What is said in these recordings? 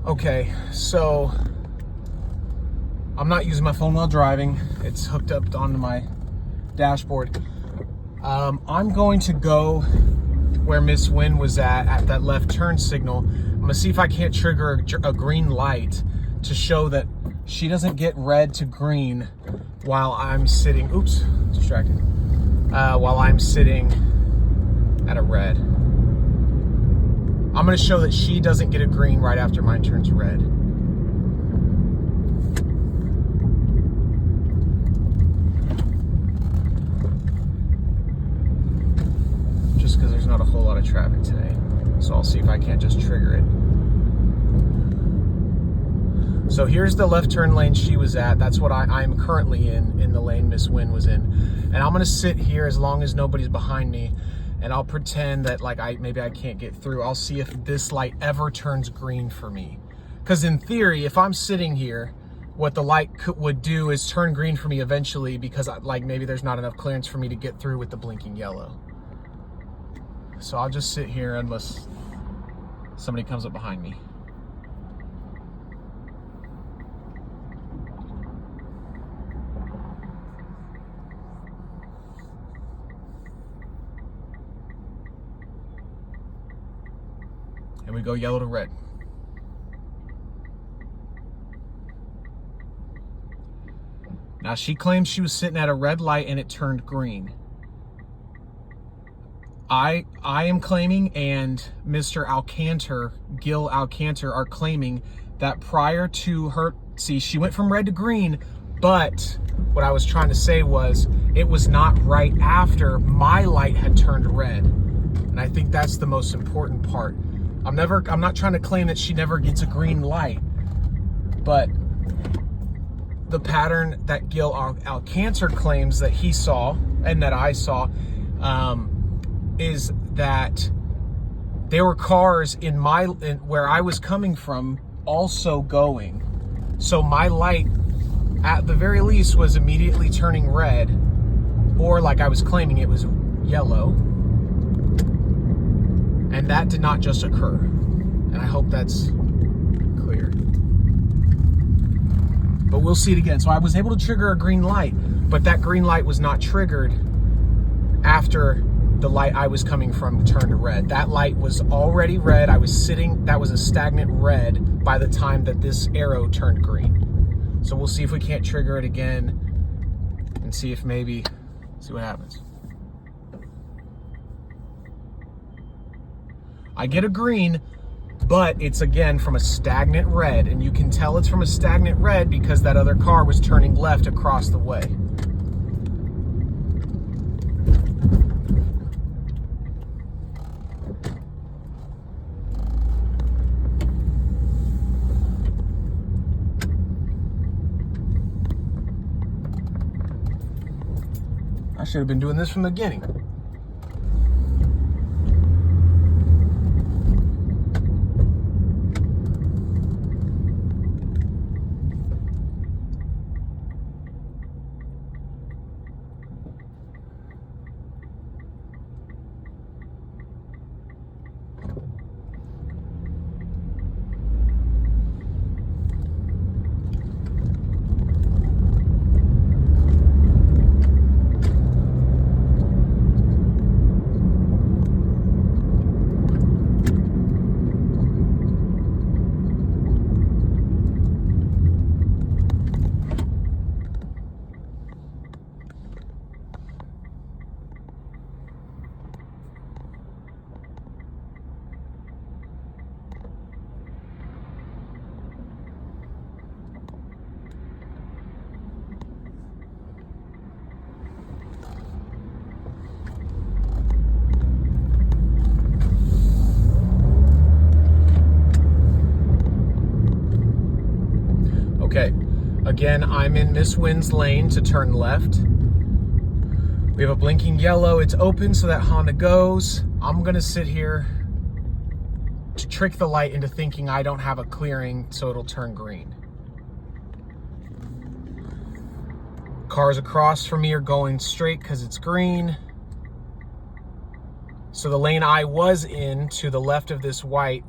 Okay, so I'm not using my phone while driving. It's hooked up onto my dashboard. I'm going to go where Miss Wynn was at that left turn signal. I'm gonna see if I can't trigger a green light to show that she doesn't get red to green while I'm sitting, oops, distracted, while I'm sitting at a red. I'm gonna show that she doesn't get a green right after mine turns red. Just because there's not a whole lot of traffic today. So I'll see if I can't just trigger it. So here's the left turn lane she was at. That's what I'm currently in the lane Miss Wynn was in. And I'm gonna sit here as long as nobody's behind me, and I'll pretend that like maybe I can't get through. I'll see if this light ever turns green for me. Because in theory, if I'm sitting here, what the light would do is turn green for me eventually, because maybe there's not enough clearance for me to get through with the blinking yellow. So I'll just sit here unless somebody comes up behind me. And we go yellow to red. Now she claims she was sitting at a red light and it turned green. I am claiming, and Mr. Alcantar, Gil Alcantar, are claiming that prior to her, see, she went from red to green, but what I was trying to say was it was not right after my light had turned red. And I think that's the most important part. I'm not trying to claim that she never gets a green light, but the pattern that Gil Alcantar claims that he saw and that I saw, is that there were cars in where I was coming from also going. So my light, at the very least, was immediately turning red, or like I was claiming, it was yellow. And that did not just occur. And I hope that's clear. But we'll see it again. So I was able to trigger a green light, but that green light was not triggered after the light I was coming from turned red. That light was already red. I was sitting, that was a stagnant red by the time that this arrow turned green. So we'll see if we can't trigger it again and see what happens. I get a green, but it's again from a stagnant red, and you can tell it's from a stagnant red because that other car was turning left across the way. I should have been doing this from the beginning. Okay, again, I'm in Miss Wynn's lane to turn left. We have a blinking yellow. It's open so that Honda goes. I'm gonna sit here to trick the light into thinking I don't have a clearing so it'll turn green. Cars across from me are going straight because it's green. So the lane I was in to the left of this white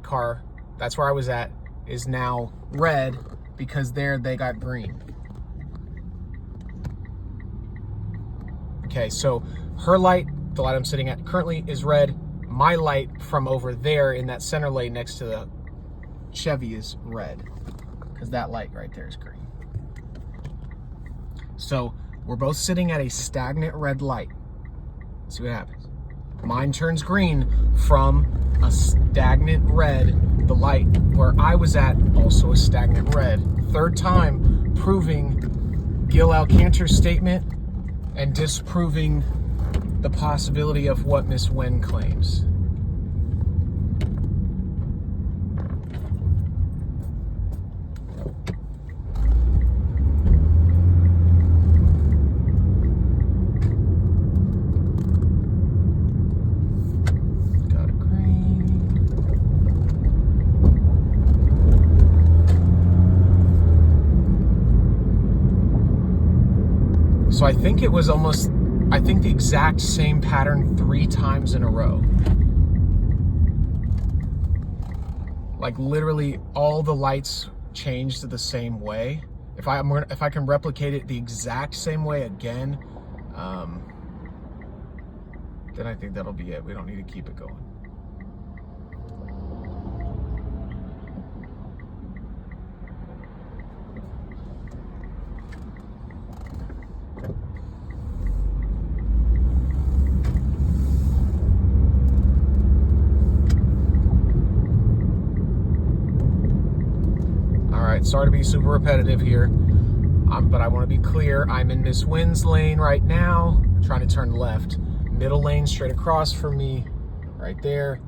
car that's where I was at, is now red because there they got green. Okay, so her light, the light I'm sitting at currently, is red. My light from over there in that center lane next to the Chevy is red because that light right there is green. So we're both sitting at a stagnant red light. Let's see what happens. Mine turns green from a stagnant red. The light where I was at, also a stagnant red. Third time proving Gil Alcantar's statement and disproving the possibility of what Miss Wen claims. Got a green. So I think it was the exact same pattern 3 times in a row. Like literally all the lights changed the same way. If I can replicate it the exact same way again, then I think that'll be it. We don't need to keep it going. Sorry to be super repetitive here, but I want to be clear. I'm in Miss Wen's lane right now, trying to turn left. Middle lane straight across from me, right there.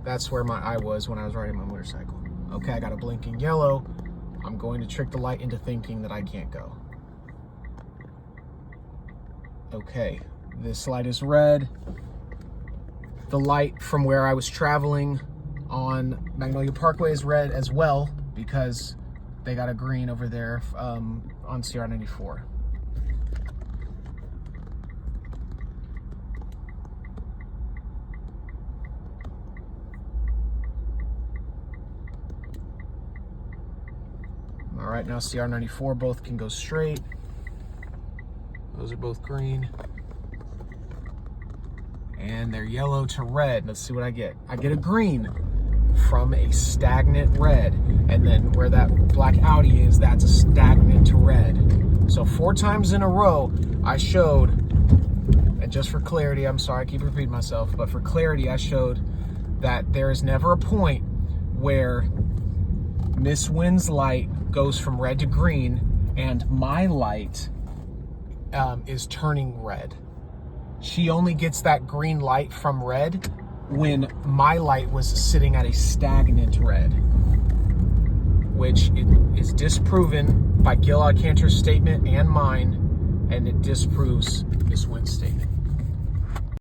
That's where I was when I was riding my motorcycle. Okay, I got a blinking yellow. I'm going to trick the light into thinking that I can't go. Okay, this light is red. The light from where I was traveling on Magnolia Parkway is red as well, because they got a green over there on CR 94. All right, now CR 94, both can go straight. Those are both green. And they're yellow to red. Let's see what I get. I get a green from a stagnant red, and then where that black Audi is, that's a stagnant red. So 4 times in a row I showed, and just for clarity, I'm sorry I keep repeating myself, but for clarity I showed that there is never a point where Miss Wen's light goes from red to green and my light is turning red. She only gets that green light from red when my light was sitting at a stagnant red, which is disproven by Gil Alcantar's statement and mine, and it disproves Miss Wen's statement.